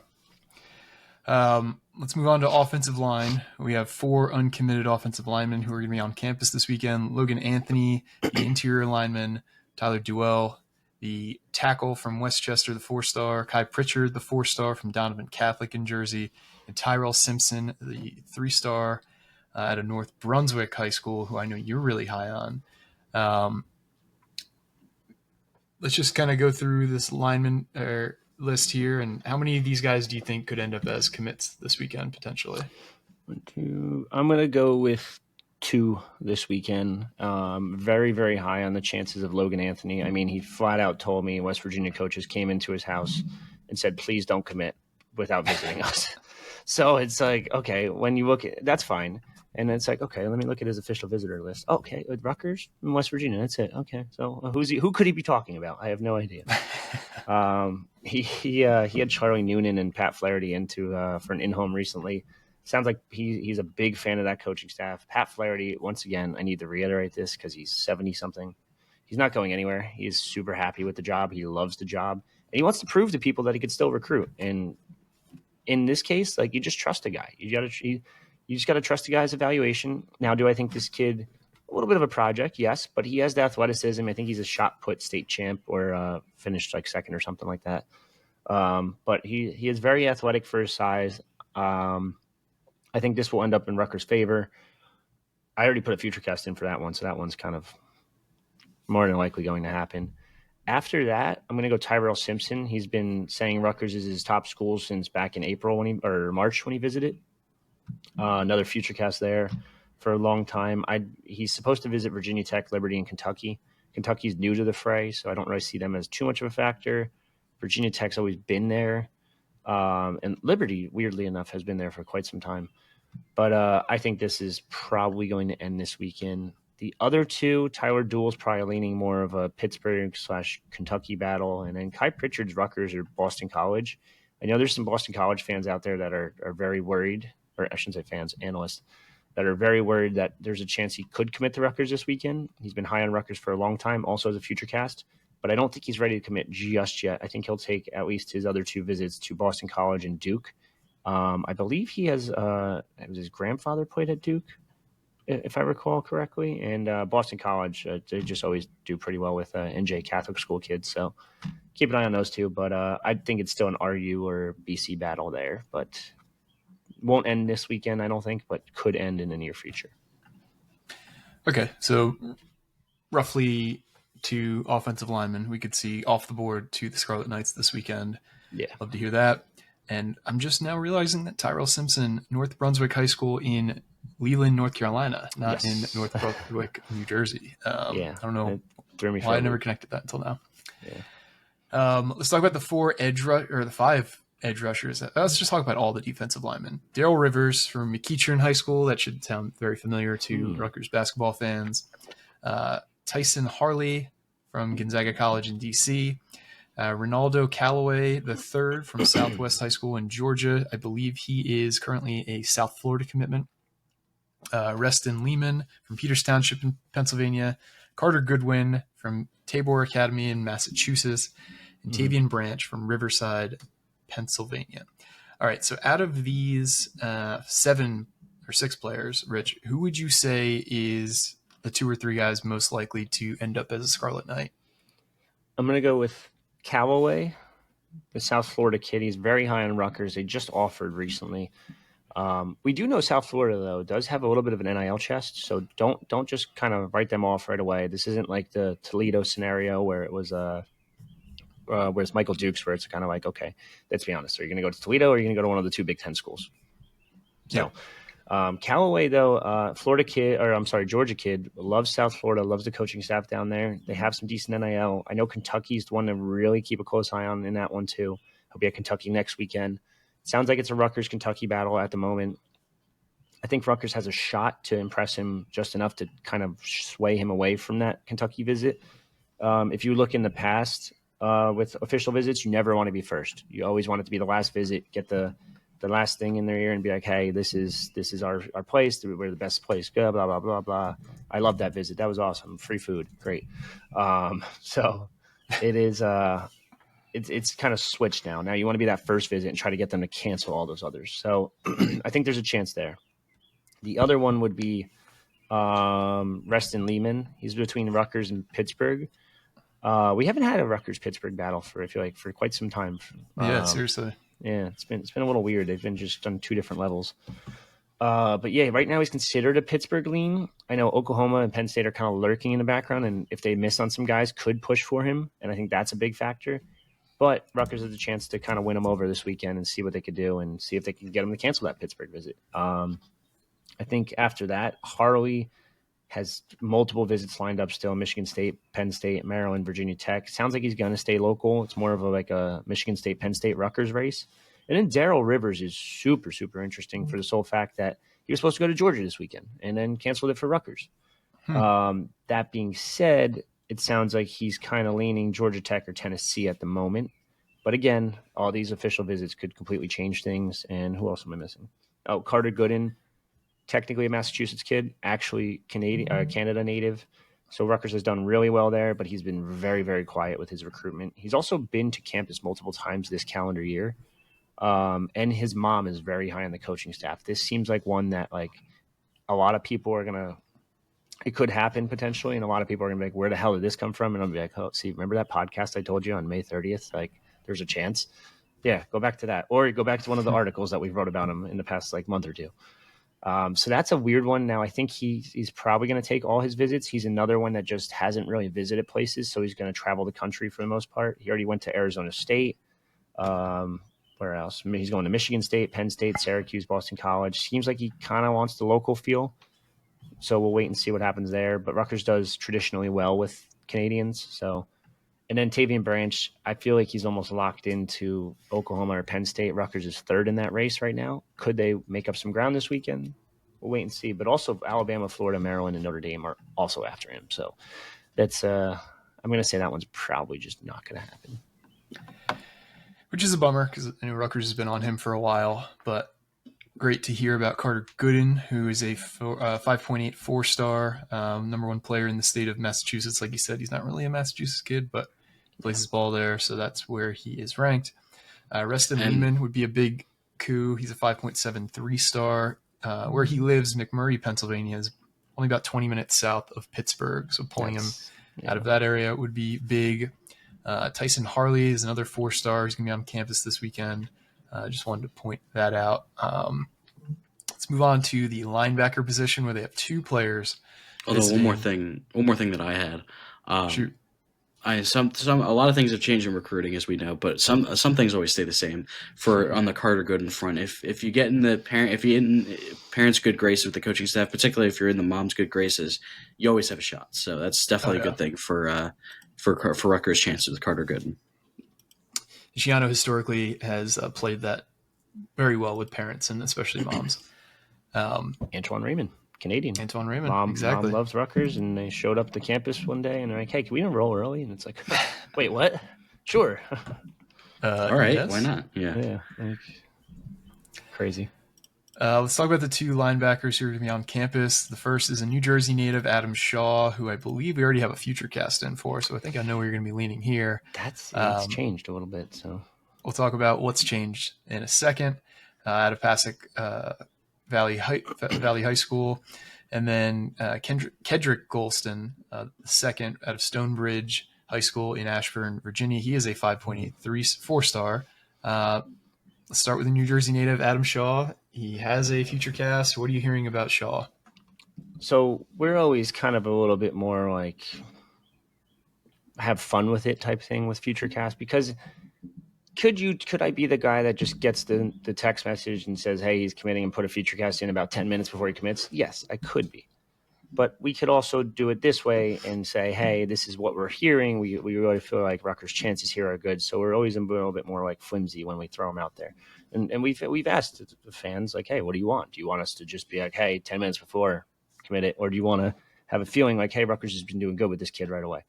Let's move on to offensive line. We have 4 uncommitted offensive linemen who are going to be on campus this weekend. Logan Anthony, the interior lineman, Tyler Duell, the tackle from Westchester, the 4-star, Kai Pritchard, the 4-star from Donovan Catholic in Jersey, and Tyrell Simpson, the 3-star out of North Brunswick High School, who I know you're really high on. Let's just kind of go through this lineman list here, and how many of these guys do you think could end up as commits this weekend potentially? I'm going to go with 2 this weekend. Very, very high on the chances of Logan Anthony. I mean, he flat out told me West Virginia coaches came into his house and said, please don't commit without visiting us. So it's like, okay, when you look at that's fine. And it's like, okay, let me look at his official visitor list. Oh, okay, with Rutgers in West Virginia. That's it. Okay, so who could he be talking about? I have no idea. He had Charlie Noonan and Pat Flaherty into for an in-home recently. Sounds like he's a big fan of that coaching staff. Pat Flaherty, once again, I need to reiterate this because he's 70-something. He's not going anywhere. He is super happy with the job. He loves the job. And he wants to prove to people that he could still recruit. And in this case, like, you just trust a guy. You just got to trust the guy's evaluation. Now, do I think this kid a little bit of a project, yes, but he has the athleticism. I think he's a shot put state champ or finished like second or something like that. But he is very athletic for his size. I think this will end up in Rutgers' favor. I already put a future cast in for that one, so that one's kind of more than likely going to happen. After that, I'm going to go Tyrell Simpson. He's been saying Rutgers is his top school since back in March when he visited. Another future cast there for a long time. He's supposed to visit Virginia Tech, Liberty, and Kentucky. Kentucky's new to the fray, so I don't really see them as too much of a factor. Virginia Tech's always been there. And Liberty, weirdly enough, has been there for quite some time. But I think this is probably going to end this weekend. The other two, Tyler Dewell's probably leaning more of a Pittsburgh/Kentucky battle. And then Kai Pritchard's Rutgers or Boston College. I know there's some Boston College fans out there that are very worried, or I shouldn't say fans, analysts, that are very worried that there's a chance he could commit to Rutgers this weekend. He's been high on Rutgers for a long time, also as a future cast. But I don't think he's ready to commit just yet. I think he'll take at least his other two visits to Boston College and Duke. I believe he has his grandfather played at Duke, if I recall correctly. And Boston College, they just always do pretty well with NJ Catholic school kids. So keep an eye on those two. But I think it's still an RU or BC battle there. But won't end this weekend, I don't think, but could end in the near future. Okay, so roughly 2 offensive linemen we could see off the board to the Scarlet Knights this weekend. Yeah. Love to hear that. And I'm just now realizing that Tyrell Simpson, North Brunswick High School in Leland, North Carolina, not in North Brunswick, New Jersey. I don't know why I never connected that until now. Yeah. Let's talk about the 5 edge rushers. Let's just talk about all the defensive linemen. Darrell Rivers from McEachern High School. That should sound very familiar to Rutgers basketball fans. Tyson Harley from Gonzaga College in D.C., Ronaldo Callaway III from Southwest High School in Georgia. I believe he is currently a South Florida commitment. Reston Lehman from Peters Township in Pennsylvania. Carter Goodwin from Tabor Academy in Massachusetts. And Tavian Branch from Riverside, Pennsylvania. All right, so out of these 7 or 6 players, Rich, who would you say is the 2 or 3 guys most likely to end up as a Scarlet Knight? I'm going to go with Callaway, the South Florida kid. He's very high on Rutgers. They just offered recently. We do know South Florida, though, does have a little bit of an NIL chest, so don't just kind of write them off right away. This isn't like the Toledo scenario where it was where it's Michael Dukes, where it's kind of like, okay, let's be honest. Are you going to go to Toledo or are you going to go to one of the 2 Big Ten schools? So Callaway, though, Georgia kid, loves South Florida, loves the coaching staff down there. They have some decent NIL. I know Kentucky's the one to really keep a close eye on in that one, too. He'll be at Kentucky next weekend. Sounds like it's a Rutgers-Kentucky battle at the moment. I think Rutgers has a shot to impress him just enough to kind of sway him away from that Kentucky visit. If you look in the past with official visits, you never want to be first. You always want it to be the last visit, get the last thing in their ear and be like, hey, this is our place. We're the best place. Blah, blah, blah, blah, blah. I love that visit. That was awesome. Free food. Great. So it is it's kind of switched now. Now you want to be that first visit and try to get them to cancel all those others. So I think there's a chance there. The other one would be Reston Lehman. He's between Rutgers and Pittsburgh. We haven't had a Rutgers-Pittsburgh battle for quite some time. Yeah, seriously. Yeah, it's been a little weird. They've been just on 2 different levels. But yeah, right now he's considered a Pittsburgh lean. I know Oklahoma and Penn State are kind of lurking in the background, and if they miss on some guys, could push for him, and I think that's a big factor. But Rutgers has a chance to kind of win him over this weekend and see what they could do and see if they can get him to cancel that Pittsburgh visit. I think after that, Harley has multiple visits lined up still: Michigan State, Penn State, Maryland, Virginia Tech. Sounds like he's going to stay local. It's more of a Michigan State, Penn State, Rutgers race. And then Darrell Rivers is super, super interesting for the sole fact that he was supposed to go to Georgia this weekend and then canceled it for Rutgers. That being said, it sounds like he's kind of leaning Georgia Tech or Tennessee at the moment. But again, all these official visits could completely change things. And who else am I missing? Oh, Carter Goodwin, technically a Massachusetts kid, actually Canada native. So Rutgers has done really well there, but he's been very, very quiet with his recruitment. He's also been to campus multiple times this calendar year. And his mom is very high on the coaching staff. This seems like one that a lot of people are going to it could happen potentially. And a lot of people are going to be like, where the hell did this come from? And I'll be like, oh, see, remember that podcast I told you on May 30th? Like, there's a chance. Yeah, go back to that. Or go back to one of the articles that we've wrote about him in the past like month or two. So that's a weird one. Now, I think he's probably going to take all his visits. He's another one that just hasn't really visited places, so he's going to travel the country for the most part. He already went to Arizona State. Where else? I mean, he's going to Michigan State, Penn State, Syracuse, Boston College. Seems like he kind of wants the local feel. So we'll wait and see what happens there. But Rutgers does traditionally well with Canadians. So, and then Tavian Branch, I feel like he's almost locked into Oklahoma or Penn State. Rutgers is third in that race right now. Could they make up some ground this weekend? We'll wait and see. But also Alabama, Florida, Maryland, and Notre Dame are also after him. So that's I'm going to say that one's probably just not going to happen. Which is a bummer because I know Rutgers has been on him for a while, but great to hear about Carter Gooden, who is a 5.8 4-star, number one player in the state of Massachusetts. Like you said, he's not really a Massachusetts kid, but he plays his ball there, so that's where he is ranked. Reston Lehman would be a big coup. He's a 5.7 3-star. Where he lives, McMurray, Pennsylvania, is only about 20 minutes south of Pittsburgh, so pulling him out of that area would be big. Tyson Harley is another 4-star. He's going to be on campus this weekend. Just wanted to point that out. Let's move on to the linebacker position where they have two players. Although one more thing that I had. Shoot. A lot of things have changed in recruiting, as we know, but some things always stay the same. For on the Carter Gooden front, if you get in the parents' good graces with the coaching staff, particularly if you're in the mom's good graces, you always have a shot. So that's definitely a good thing for Rutgers' chances with Carter Gooden. Giano historically has played that very well with parents and especially moms. Antoine Raymond. Canadian. Antoine Raymond, mom exactly. Mom loves Rutgers, and they showed up to campus one day, and they're like, hey, can we enroll early? And it's like, wait, what? Sure. All right, yes. Why not? Yeah. Like, crazy. Let's talk about the two linebackers who are going to be on campus. The first is a New Jersey native, Adam Shaw, who I believe we already have a future cast in for, so I think I know where you're going to be leaning here. It's changed a little bit, so. We'll talk about what's changed in a second. Out of Passaic Valley High School, and then Kedrick Golston, the second out of Stonebridge High School in Ashburn, Virginia. He is a 5.8 4-star. Let's start with the New Jersey native, Adam Shaw. He has a future cast. What are you hearing about Shaw? So we're always kind of a little bit more like have fun with it type thing with future cast, because could I be the guy that just gets the text message and says, hey, he's committing, and put a future cast in about 10 minutes before he commits? Yes, I could be. But we could also do it this way and say, hey, this is what we're hearing. We really feel like Rutgers' chances here are good. So we're always a little bit more like flimsy when we throw them out there. And we've asked the fans, like, hey, what do you want? Do you want us to just be like, hey, 10 minutes before, commit it? Or do you want to have a feeling like, hey, Rutgers has been doing good with this kid right away?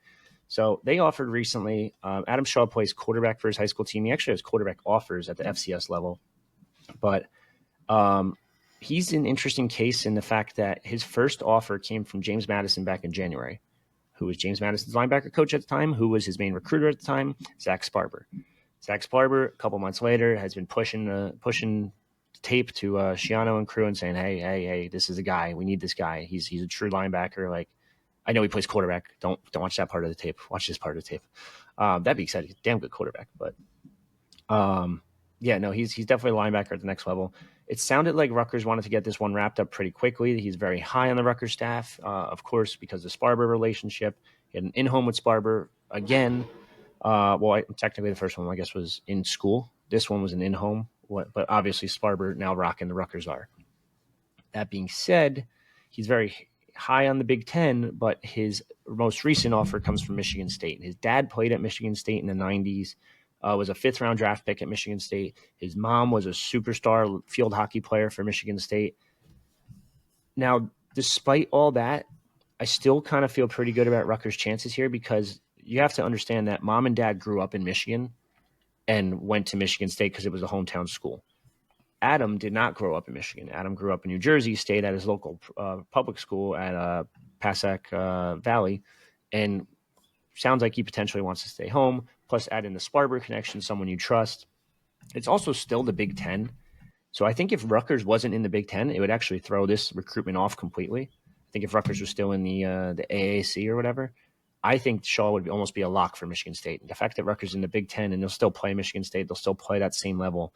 So they offered recently. Adam Shaw plays quarterback for his high school team. He actually has quarterback offers at the FCS level. But he's an interesting case in the fact that his first offer came from James Madison back in January, who was James Madison's linebacker coach at the time, who was his main recruiter at the time, Zach Sparber. Zach Sparber, a couple months later, has been pushing tape to Shiano and crew and saying, hey, this is a guy. We need this guy. He's a true linebacker. Like, I know he plays quarterback. Don't watch that part of the tape. Watch this part of the tape. That being said, he's a damn good quarterback. But he's definitely a linebacker at the next level. It sounded like Rutgers wanted to get this one wrapped up pretty quickly. He's very high on the Rutgers staff, of course, because of the Sparber relationship. He had an in-home with Sparber again. Technically the first one, I guess, was in school. This one was an in-home. But obviously Sparber now rocking the Rutgers R. That being said, he's very high on the Big Ten, but his most recent offer comes from Michigan State. His dad played at Michigan State in the 90s, was a 5th-round draft pick at Michigan State. His mom was a superstar field hockey player for Michigan State. Now, despite all that, I still kind of feel pretty good about Rutgers' chances here, because you have to understand that mom and dad grew up in Michigan and went to Michigan State because it was a hometown school. Adam did not grow up in Michigan. Adam grew up in New Jersey, stayed at his local public school at Passaic Valley, and sounds like he potentially wants to stay home. Plus, add in the Sparber connection, someone you trust. It's also still the Big Ten. So I think if Rutgers wasn't in the Big Ten, it would actually throw this recruitment off completely. I think if Rutgers was still in the AAC or whatever, I think Shaw would almost be a lock for Michigan State. The fact that Rutgers is in the Big Ten and they'll still play Michigan State, they'll still play that same level,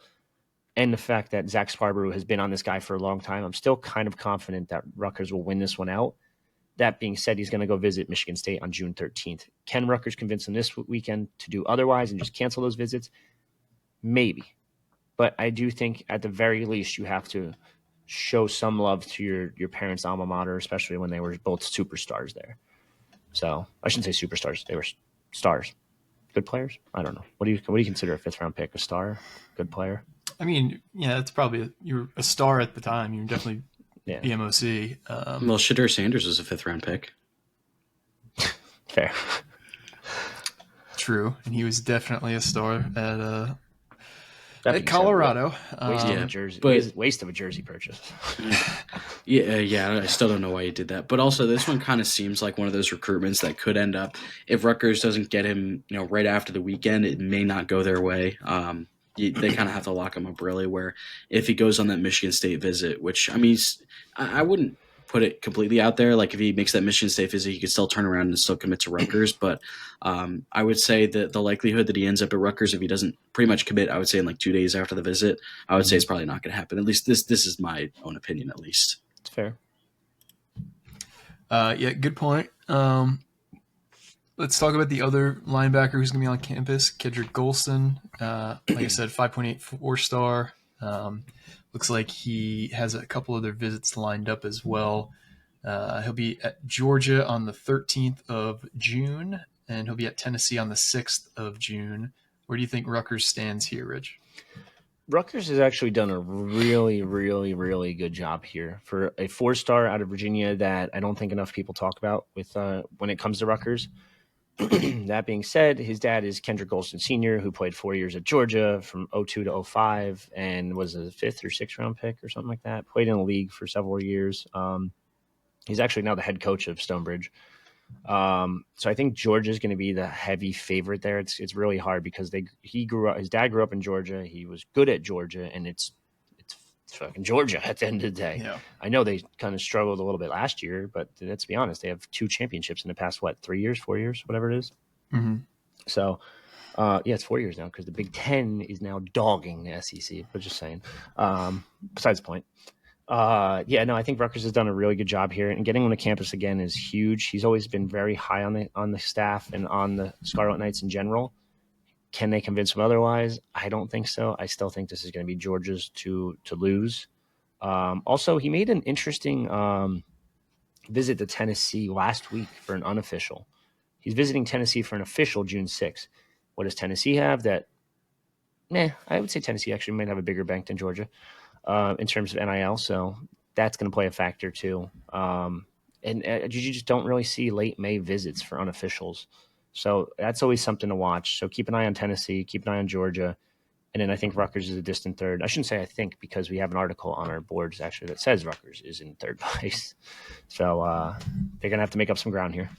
and the fact that Zach Scarborough has been on this guy for a long time, I'm still kind of confident that Rutgers will win this one out. That being said, he's going to go visit Michigan State on June 13th. Can Rutgers convince him this weekend to do otherwise and just cancel those visits? Maybe. But I do think at the very least you have to show some love to your parents' alma mater, especially when they were both superstars there. So I shouldn't say superstars; they were stars, good players. I don't know. What do you consider a 5th round pick? A star, good player? I mean, yeah, it's probably you're a star at the time. You're definitely BMOC. Well, Shadur Sanders was a 5th round pick. Fair. True, and he was definitely a star at Colorado. Waste of a jersey purchase. Yeah. I still don't know why he did that. But also, this one kind of seems like one of those recruitments that could end up, if Rutgers doesn't get him, right after the weekend, it may not go their way. They kind of have to lock him up really. Where if he goes on that Michigan State visit, which I mean, I wouldn't put it completely out there. Like if he makes that Michigan State visit, he could still turn around and still commit to Rutgers. But I would say that the likelihood that he ends up at Rutgers, if he doesn't pretty much commit, I would say in like 2 days after the visit, I would say it's probably not going to happen. At least this is my own opinion. At least it's fair. Yeah, good point. Let's talk about the other linebacker who's going to be on campus, Kedrick Golston. Like I said, 5.8 4-star. Looks like he has a couple other visits lined up as well. He'll be at Georgia on the 13th of June, and he'll be at Tennessee on the 6th of June. Where do you think Rutgers stands here, Rich? Rutgers has actually done a really, really, really good job here for a 4-star out of Virginia that I don't think enough people talk about with when it comes to Rutgers. That being said, his dad is Kendrick Golston Sr., who played 4 years at Georgia from 02 to 05 and was a 5th or 6th round pick or something like that. Played in the league for several years. He's actually now the head coach of Stonebridge. So I think Georgia is going to be the heavy favorite there. It's really hard because his dad grew up in Georgia. He was good at Georgia, and it's fucking Georgia at the end of the day. Yeah. I know they kind of struggled a little bit last year, but let's be honest, they have 2 championships in the past, 3 years, 4 years, whatever it is. Mm-hmm. So, it's 4 years now because the Big Ten is now dogging the SEC. But just saying. Besides the point. I think Rutgers has done a really good job here, and getting him to campus again is huge. He's always been very high on the staff and on the Scarlet Knights in general. Can they convince him otherwise? I don't think so. I still think this is going to be Georgia's to lose. Also, he made an interesting visit to Tennessee last week for an unofficial. He's visiting Tennessee for an official June 6th. What does Tennessee have that? I would say Tennessee actually might have a bigger bank than Georgia in terms of NIL. So that's going to play a factor too. And you just don't really see late May visits for unofficials. So that's always something to watch. So keep an eye on Tennessee, keep an eye on Georgia. And then I think Rutgers is a distant third. I shouldn't say I think because we have an article on our boards actually that says Rutgers is in 3rd place. So they're going to have to make up some ground here.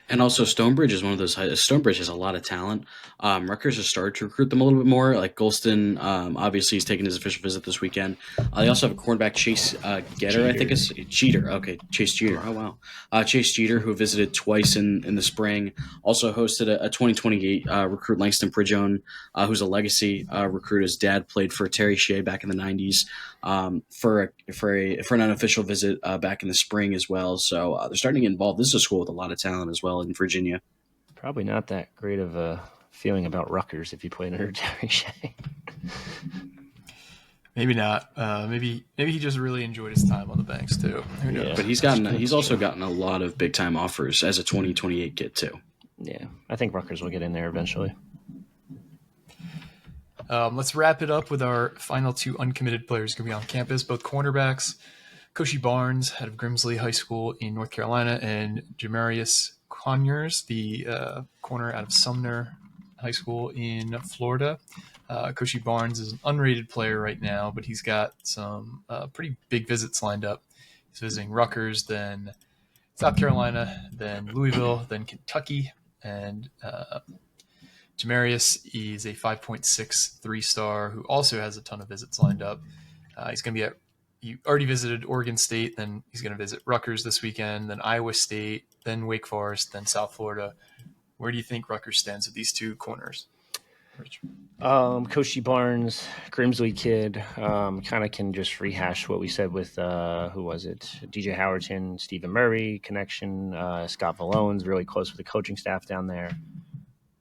And also, Stonebridge is one of those. Stonebridge has a lot of talent. Rutgers has started to recruit them a little bit more. Like Golston, obviously, he's taking his official visit this weekend. They also have a cornerback, Chase Getter, I think is Jeter. Okay, Chase Jeter. Oh wow, Chase Jeter, who visited twice in the spring. Also hosted a 2028 recruit, Langston Prigione, who's a legacy recruit. His dad played for Terry Shea back in the '90s. For an unofficial visit back in the spring as well. So they're starting to get involved. This is a school with a lot of talent as well in Virginia. Probably not that great of a feeling about Rutgers if you played under Terry Shea. Maybe not. Maybe he just really enjoyed his time on the banks too. Who knows? Yeah. But he's also gotten a lot of big time offers as a 2028 kid too. Yeah, I think Rutgers will get in there eventually. Let's wrap it up with our final 2 uncommitted players going to be on campus, both cornerbacks. Koshi Barnes out of Grimsley High School in North Carolina, and Jamarius Conyers, the corner out of Sumner High School in Florida. Koshi Barnes is an unrated player right now, but he's got some pretty big visits lined up. He's visiting Rutgers, then South Carolina, then Louisville, then Kentucky, and Jamarius is a 5.6 3-star who also has a ton of visits lined up. He's going to be at you already visited Oregon State, then he's going to visit Rutgers this weekend, then Iowa State, then Wake Forest, then South Florida. Where do you think Rutgers stands with these two corners? Rich? Coach Barnes, Grimsley kid, kind of can just rehash what we said with who was it? DJ Howerton, Stephen Murray connection, Scott Vallone's really close with the coaching staff down there.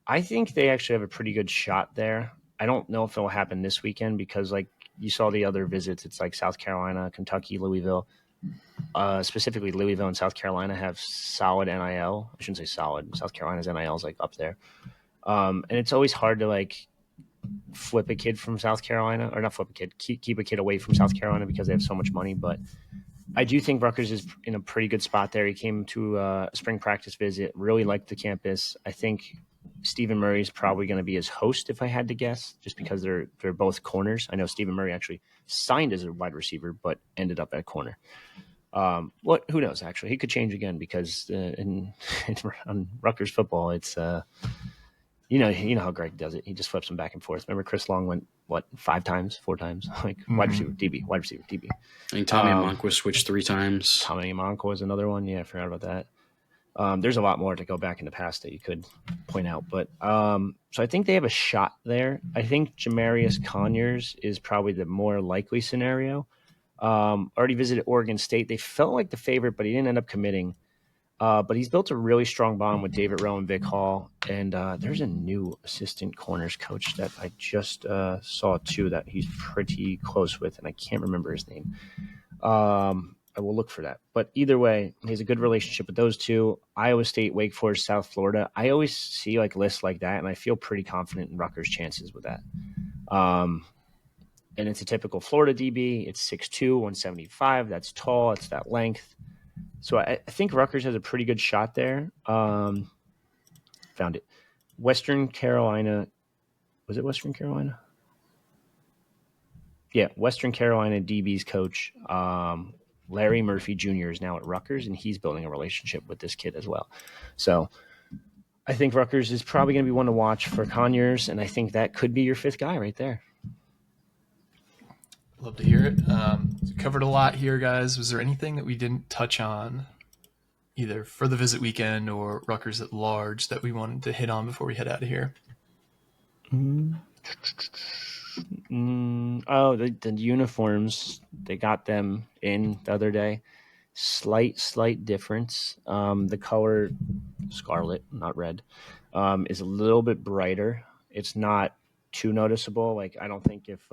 I think they actually have a pretty good shot there. I don't know if it will happen this weekend because, like you saw the other visits, it's like South Carolina, Kentucky, Louisville. Specifically, Louisville and South Carolina have solid NIL. I shouldn't say solid. South Carolina's NIL is like up there, and it's always hard to like flip a kid from South Carolina, or not flip a kid, keep a kid away from South Carolina because they have so much money. But I do think Rutgers is in a pretty good spot there. He came to a spring practice visit, really liked the campus. I think Stephen Murray is probably going to be his host, if I had to guess, just because they're both corners. I know Stephen Murray actually signed as a wide receiver, but ended up at corner. Who knows? Actually, he could change again because on Rutgers football, it's you know how Greg does it. He just flips them back and forth. Remember, Chris Long went four times, like wide receiver, DB, wide receiver, DB. I think Tommy Amonk was switched 3 times. Tommy Amonk was another one. Yeah, I forgot about that. There's a lot more to go back in the past that you could point out, but so I think they have a shot there. I think Jamarius Conyers is probably the more likely scenario. Already visited Oregon State. They felt like the favorite, but he didn't end up committing. But he's built a really strong bond with David Rowe and Vic Hall. And there's a new assistant corners coach that I just saw too that he's pretty close with, and I can't remember his name. I will look for that. But either way, he has a good relationship with those two. Iowa State, Wake Forest, South Florida. I always see like lists like that, and I feel pretty confident in Rutgers' chances with that. And it's a typical Florida DB. It's 6'2", 175. That's tall. It's that length. So I think Rutgers has a pretty good shot there. Found it. Western Carolina. Was it Western Carolina? Yeah, Western Carolina DB's coach, Larry Murphy Jr. is now at Rutgers, and he's building a relationship with this kid as well. So I think Rutgers is probably going to be one to watch for Conyers, and I think that could be your 5th guy right there. Love to hear it. Covered a lot here, guys. Was there anything that we didn't touch on, either for the visit weekend or Rutgers at large, that we wanted to hit on before we head out of here? The uniforms, they got them in the other day. Slight difference. The color, scarlet, not red, is a little bit brighter. It's not too noticeable. Like, I don't think if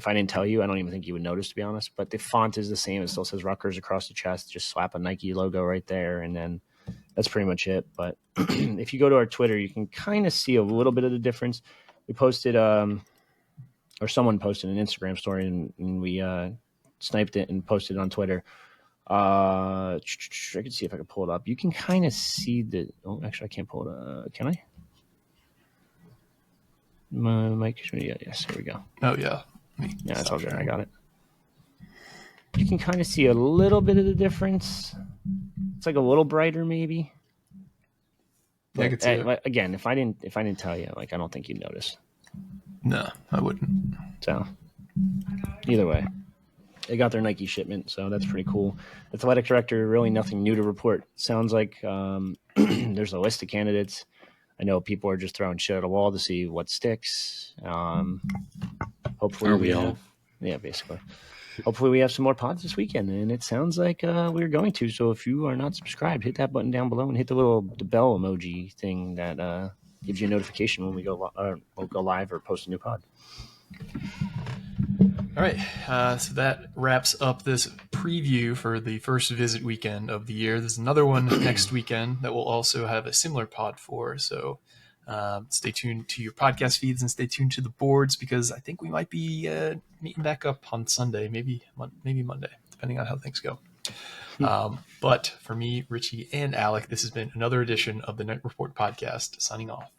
I didn't tell you, I don't even think you would notice, to be honest. But the font is the same. It still says Rutgers across the chest. Just slap a Nike logo right there, and then that's pretty much it. But if you go to our Twitter, you can kind of see a little bit of the difference. We posted, or someone posted an Instagram story, and we sniped it and posted it on Twitter. I can see if I can pull it up. You can kind of see the. Oh, actually, I can't pull it up. Can I? My mic. Yeah, yes. Here we go. Oh yeah. Yeah, that's all good. I got it. You can kind of see a little bit of the difference. It's like a little brighter, maybe. Yeah, I could see it. Again, if I didn't tell you, like, I don't think you'd notice. No, I wouldn't. So, either way, they got their Nike shipment, so that's pretty cool. Athletic director, really nothing new to report. Sounds like there's a list of candidates. I know people are just throwing shit at a wall to see what sticks. Hopefully, Are we all? Yeah, basically. Hopefully, we have some more pods this weekend, and it sounds like we're going to. So, if you are not subscribed, hit that button down below and hit the bell emoji thing that gives you a notification when we'll go live or post a new pod. All right, so that wraps up this preview for the first visit weekend of the year. There's another one next weekend that we'll also have a similar pod for, so stay tuned to your podcast feeds and stay tuned to the boards, because I think we might be meeting back up on Sunday, maybe Monday, depending on how things go. But for me, Richie, and Alec, this has been another edition of the Night Report podcast, signing off.